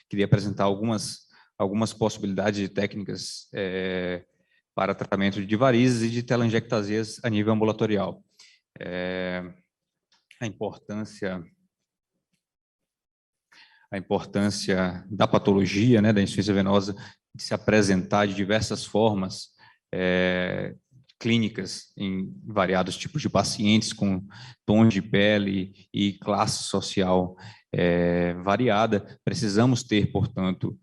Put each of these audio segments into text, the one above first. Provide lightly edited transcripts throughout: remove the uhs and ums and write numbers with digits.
queria apresentar algumas possibilidades de técnicas para tratamento de varizes e de telangiectasias a nível ambulatorial. A importância da patologia, né, da insuficiência venosa, de se apresentar de diversas formas clínicas em variados tipos de pacientes, com tons de pele e classe social variada. Precisamos ter, portanto,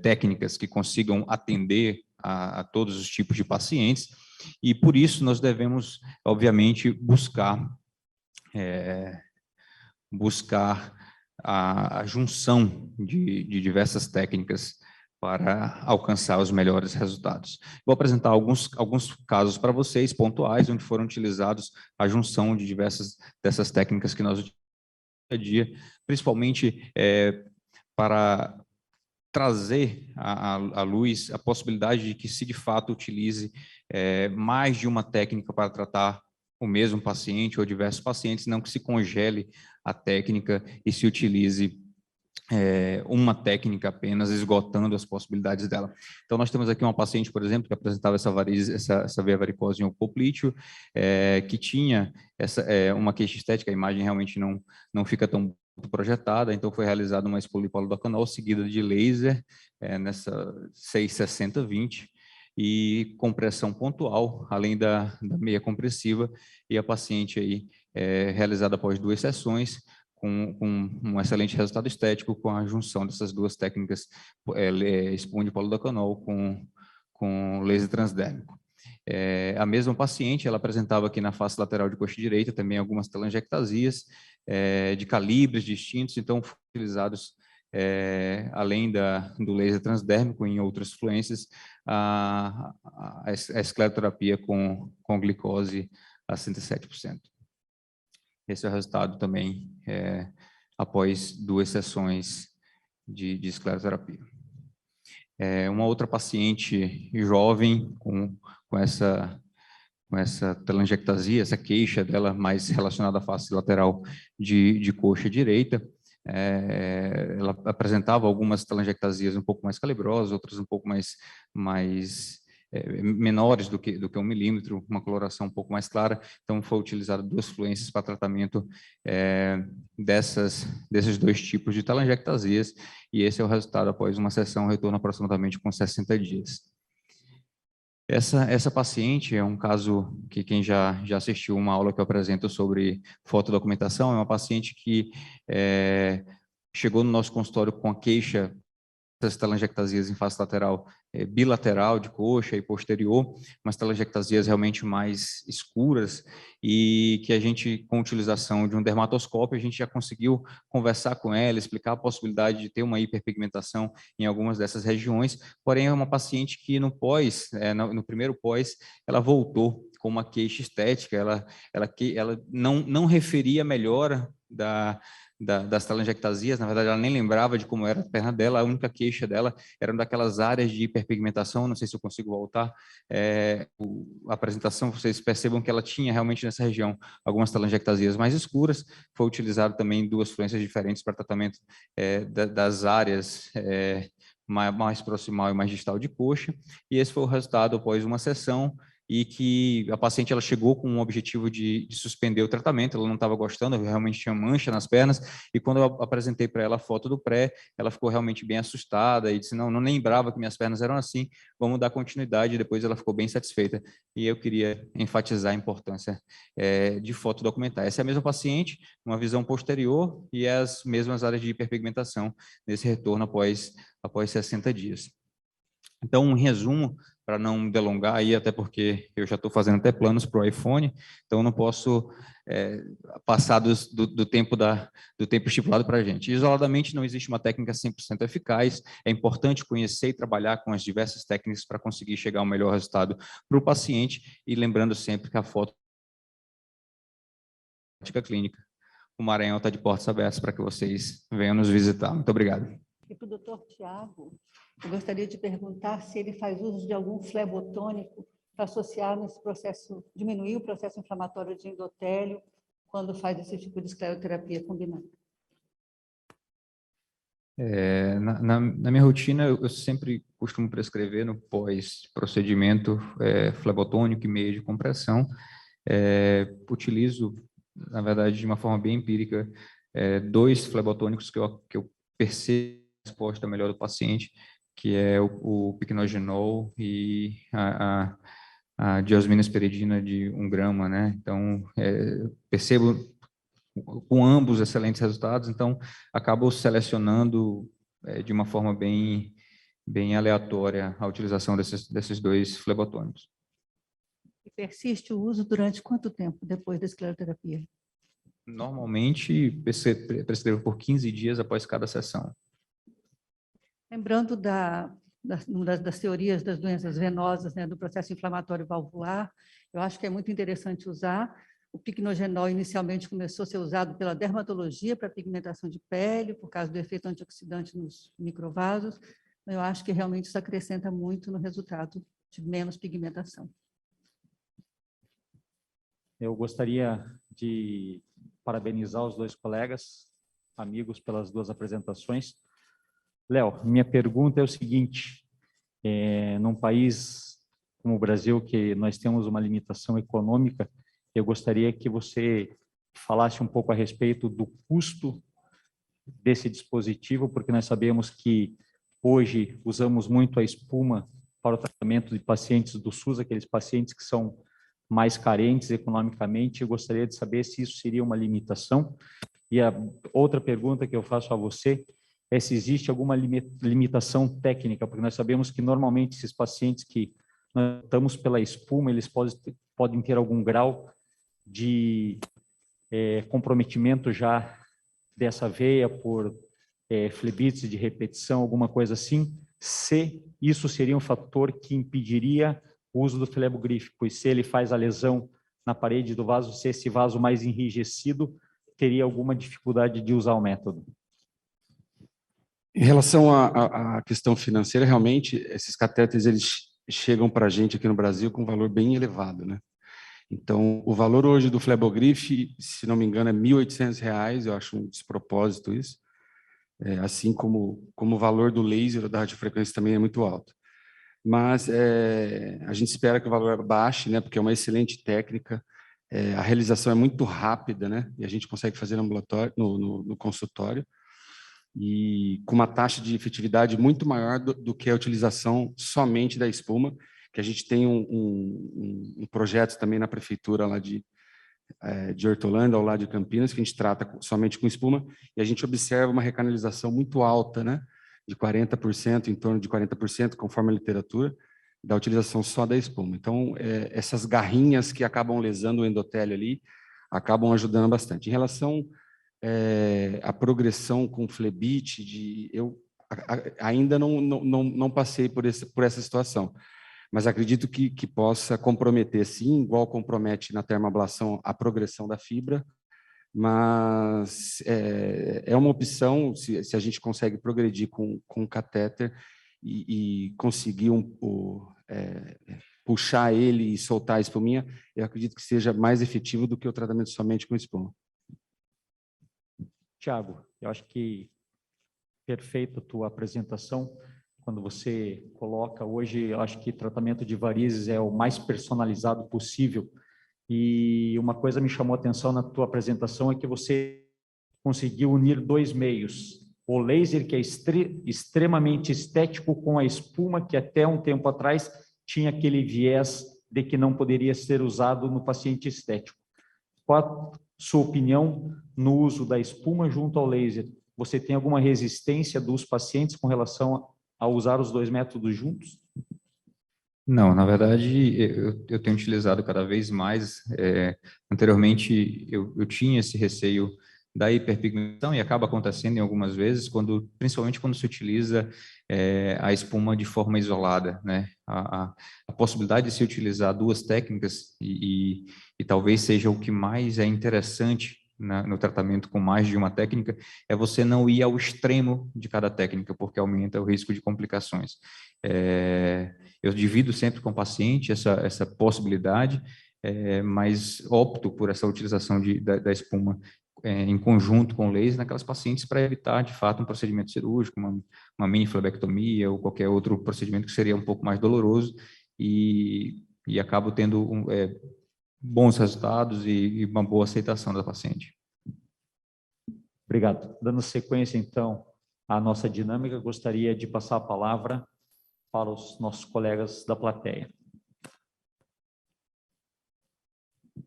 técnicas que consigam atender a todos os tipos de pacientes, e por isso nós devemos, obviamente, buscar a junção de diversas técnicas para alcançar os melhores resultados. Vou apresentar alguns casos para vocês, pontuais, onde foram utilizados a junção de diversas dessas técnicas que nós utilizamos no dia a dia, principalmente para trazer à luz a possibilidade de que se de fato utilize mais de uma técnica para tratar o mesmo paciente ou diversos pacientes, não que se congele a técnica e se utilize uma técnica apenas, esgotando as possibilidades dela. Então, nós temos aqui uma paciente, por exemplo, que apresentava essa veia varicosa em um poplíteo, que tinha uma queixa estética, a imagem realmente não fica tão projetada, então foi realizada uma espolipolidocanol seguida de laser, nessa 660-20, e compressão pontual, além da meia compressiva, e a paciente aí realizada após 2 sessões, com um excelente resultado estético, com a junção dessas duas técnicas, espondipolidocanol com laser transdérmico. A mesma paciente, ela apresentava aqui na face lateral de coxa direita também algumas telangiectasias de calibres distintos, então foram utilizados, além do laser transdérmico, em outras fluências, a escleroterapia com glicose a 107%. Esse é o resultado também após 2 sessões de escleroterapia. Uma outra paciente jovem com essa telangiectasia, essa queixa dela mais relacionada à face lateral de coxa direita, ela apresentava algumas telangiectasias um pouco mais calibrosas, outras um pouco mais menores do que 1 milímetro, uma coloração um pouco mais clara. Então, foi utilizado 2 fluências para tratamento desses 2 tipos de telangiectasias, e esse é o resultado após uma sessão, retorno aproximadamente com 60 dias. Essa paciente é um caso que quem já assistiu uma aula que eu apresento sobre fotodocumentação, é uma paciente que chegou no nosso consultório com a queixa das telangiectasias em face lateral, bilateral de coxa e posterior, mas telangiectasias realmente mais escuras, e que a gente, com a utilização de um dermatoscópio, a gente já conseguiu conversar com ela, explicar a possibilidade de ter uma hiperpigmentação em algumas dessas regiões. Porém, é uma paciente que no primeiro pós, ela voltou com uma queixa estética, ela não referia melhora das telangiectasias. Na verdade, ela nem lembrava de como era a perna dela, a única queixa dela era daquelas áreas de hiperpigmentação. Não sei se eu consigo voltar. A apresentação, vocês percebam que ela tinha realmente nessa região algumas telangiectasias mais escuras. Foi utilizado também 2 fluências diferentes para tratamento das áreas mais proximal e mais distal de coxa, e esse foi o resultado após uma sessão, e que a paciente ela chegou com um objetivo de suspender o tratamento. Ela não estava gostando, realmente tinha mancha nas pernas, e quando eu apresentei para ela a foto do pré, ela ficou realmente bem assustada e disse, não lembrava que minhas pernas eram assim, vamos dar continuidade. Depois ela ficou bem satisfeita, e eu queria enfatizar a importância de fotodocumentar. Essa é a mesma paciente, uma visão posterior e as mesmas áreas de hiperpigmentação nesse retorno após 60 dias. Então, um resumo, para não delongar aí, até porque eu já estou fazendo até planos para o iPhone, então não posso passar do tempo estipulado para a gente. Isoladamente, não existe uma técnica 100% eficaz, é importante conhecer e trabalhar com as diversas técnicas para conseguir chegar ao melhor resultado para o paciente, e lembrando sempre que a foto clínica, o Maranhão está de portas abertas para que vocês venham nos visitar. Muito obrigado. E para o doutor Tiago, eu gostaria de perguntar se ele faz uso de algum flebotônico para associar nesse processo, diminuir o processo inflamatório de endotélio quando faz esse tipo de escleroterapia combinada. Na minha rotina, eu sempre costumo prescrever no pós-procedimento flebotônico e meio de compressão. Utilizo, na verdade, de uma forma bem empírica, 2 flebotônicos que eu percebo a resposta melhor do paciente, que é o Pycnogenol e a diosmina hesperidina de 1 grama, né? Então, percebo com ambos excelentes resultados, então acabo selecionando de uma forma bem aleatória a utilização desses 2 flebotônicos. E persiste o uso durante quanto tempo depois da escleroterapia? Normalmente, prescrevo por 15 dias após cada sessão. Lembrando das teorias das doenças venosas, né, do processo inflamatório valvular, eu acho que é muito interessante usar. O Pycnogenol inicialmente começou a ser usado pela dermatologia para pigmentação de pele, por causa do efeito antioxidante nos microvasos. Eu acho que realmente isso acrescenta muito no resultado de menos pigmentação. Eu gostaria de parabenizar os 2 colegas, amigos, pelas 2 apresentações. Léo, minha pergunta é o seguinte: num país como o Brasil, que nós temos uma limitação econômica, eu gostaria que você falasse um pouco a respeito do custo desse dispositivo, porque nós sabemos que hoje usamos muito a espuma para o tratamento de pacientes do SUS, aqueles pacientes que são mais carentes economicamente. Eu gostaria de saber se isso seria uma limitação. E a outra pergunta que eu faço a você é se existe alguma limitação técnica, porque nós sabemos que normalmente esses pacientes que nós tratamos pela espuma, eles podem ter algum grau de comprometimento já dessa veia por flebite de repetição, alguma coisa assim, se isso seria um fator que impediria o uso do flebogrife, pois se ele faz a lesão na parede do vaso, se esse vaso mais enrijecido, teria alguma dificuldade de usar o método. Em relação à questão financeira, realmente, esses catéteres, eles chegam para a gente aqui no Brasil com um valor bem elevado, né? Então, o valor hoje do flebogrife, se não me engano, é R$ 1.800, eu acho um despropósito isso, assim como o valor do laser ou da radiofrequência também é muito alto. Mas a gente espera que o valor baixe, né? Porque é uma excelente técnica, a realização é muito rápida, né? E a gente consegue fazer no ambulatório, no consultório, e com uma taxa de efetividade muito maior do que a utilização somente da espuma, que a gente tem um projeto também na prefeitura lá de Hortolândia, ao lado de Campinas, que a gente trata somente com espuma, e a gente observa uma recanalização muito alta, né? De 40%, em torno de 40%, conforme a literatura, da utilização só da espuma. Então, essas garrinhas que acabam lesando o endotélio ali, acabam ajudando bastante. Em relação à progressão com flebite, eu ainda não passei por essa situação, mas acredito que possa comprometer, sim, igual compromete na termoablação a progressão da fibra, mas é uma opção se a gente consegue progredir com o catéter e conseguir puxar ele e soltar a espuminha, eu acredito que seja mais efetivo do que o tratamento somente com espuma. Tiago, eu acho que perfeita a tua apresentação. Quando você coloca hoje, eu acho que tratamento de varizes é o mais personalizado possível. E uma coisa me chamou a atenção na tua apresentação é que você conseguiu unir 2 meios. O laser, que é extremamente estético, com a espuma, que até um tempo atrás tinha aquele viés de que não poderia ser usado no paciente estético. Qual a sua opinião no uso da espuma junto ao laser? Você tem alguma resistência dos pacientes com relação a usar os 2 métodos juntos? Não, na verdade, eu tenho utilizado cada vez mais. Anteriormente, eu tinha esse receio da hiperpigmentação, e acaba acontecendo em algumas vezes, principalmente quando se utiliza a espuma de forma isolada, né? A possibilidade de se utilizar 2 técnicas, e talvez seja o que mais é interessante no tratamento com mais de uma técnica, é você não ir ao extremo de cada técnica, porque aumenta o risco de complicações. Eu divido sempre com o paciente essa possibilidade, mas opto por essa utilização da espuma em conjunto com o laser naquelas pacientes para evitar, de fato, um procedimento cirúrgico, uma mini flebectomia ou qualquer outro procedimento que seria um pouco mais doloroso e acabo tendo bons resultados e uma boa aceitação da paciente. Obrigado. Dando sequência, então, à nossa dinâmica, gostaria de passar a palavra para os nossos colegas da plateia.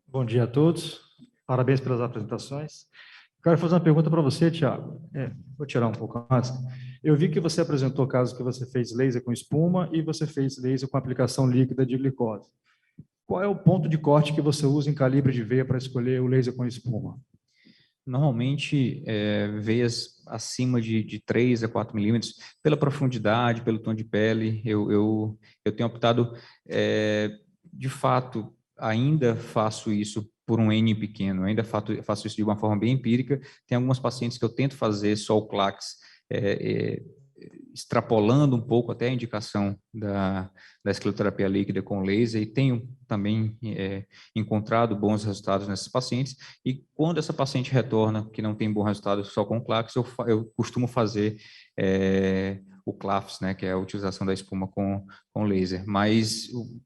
Bom dia a todos. Parabéns pelas apresentações. Quero fazer uma pergunta para você, Tiago. Vou tirar um pouco a máscara. Eu vi que você apresentou casos que você fez laser com espuma e você fez laser com aplicação líquida de glicose. Qual é o ponto de corte que você usa em calibre de veia para escolher o laser com espuma? Normalmente, veias acima de 3 a 4 milímetros, pela profundidade, pelo tom de pele, eu tenho optado, de fato, ainda faço isso por um N pequeno, ainda faço isso de uma forma bem empírica. Tem algumas pacientes que eu tento fazer só o CLACS, extrapolando um pouco até a indicação da escleroterapia líquida com laser, e tenho também encontrado bons resultados nessas pacientes. E quando essa paciente retorna, que não tem bom resultado só com CLACS, eu costumo fazer o CLAFS, né, que é a utilização da espuma com laser. Mas o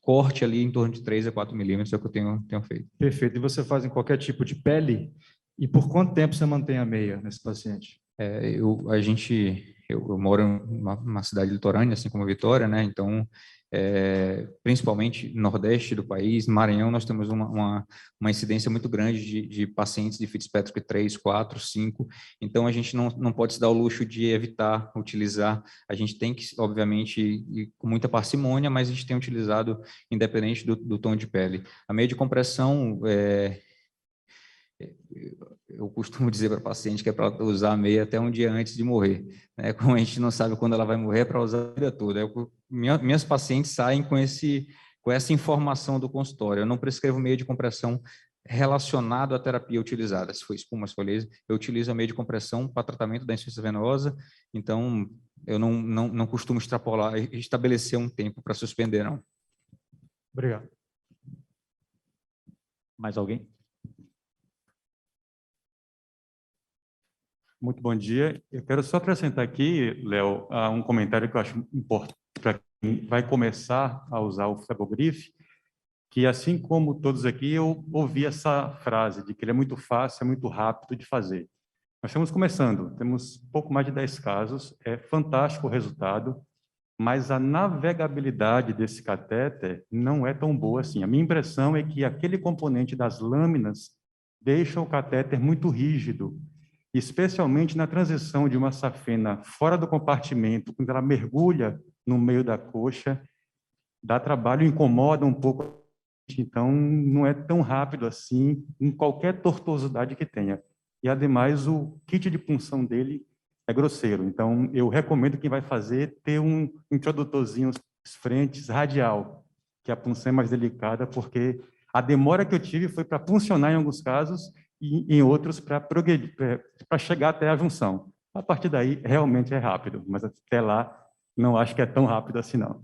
corte ali em torno de 3 a 4 milímetros é o que eu tenho feito. Perfeito. E você faz em qualquer tipo de pele? E por quanto tempo você mantém a meia nesse paciente? Eu moro em uma cidade litorânea, assim como Vitória, né? Então, principalmente no nordeste do país, Maranhão, nós temos uma incidência muito grande de pacientes de Fitzpatrick 3, 4, 5. Então, a gente não pode se dar o luxo de evitar utilizar. A gente tem que, obviamente, ir com muita parcimônia, mas a gente tem utilizado independente do tom de pele. A meia de compressão, eu costumo dizer para a paciente que é para usar a meia até um dia antes de morrer, né? Como a gente não sabe quando ela vai morrer, é para usar a vida toda. Minhas pacientes saem com essa informação do consultório. Eu não prescrevo meia de compressão relacionado à terapia utilizada. Se for espuma, se for laser, eu utilizo a meia de compressão para tratamento da insuficiência venosa. Então, eu não costumo extrapolar, estabelecer um tempo para suspender, não. Obrigado. Mais alguém? Muito bom dia. Eu quero só acrescentar aqui, Léo, um comentário que eu acho importante para quem vai começar a usar o Flebogrif, que assim como todos aqui, eu ouvi essa frase de que ele é muito fácil, é muito rápido de fazer. Nós estamos começando, temos pouco mais de 10 casos, é fantástico o resultado, mas a navegabilidade desse catéter não é tão boa assim. A minha impressão é que aquele componente das lâminas deixa o catéter muito rígido, especialmente na transição de uma safena fora do compartimento, quando ela mergulha no meio da coxa, dá trabalho, incomoda um pouco, então não é tão rápido assim em qualquer tortuosidade que tenha. E, ademais, o kit de punção dele é grosseiro, então eu recomendo quem vai fazer ter um introdutorzinho frentes radial, que a punção é mais delicada, porque a demora que eu tive foi para funcionar em alguns casos, e em outros para chegar até a junção. A partir daí, realmente é rápido, mas até lá, não acho que é tão rápido assim, não.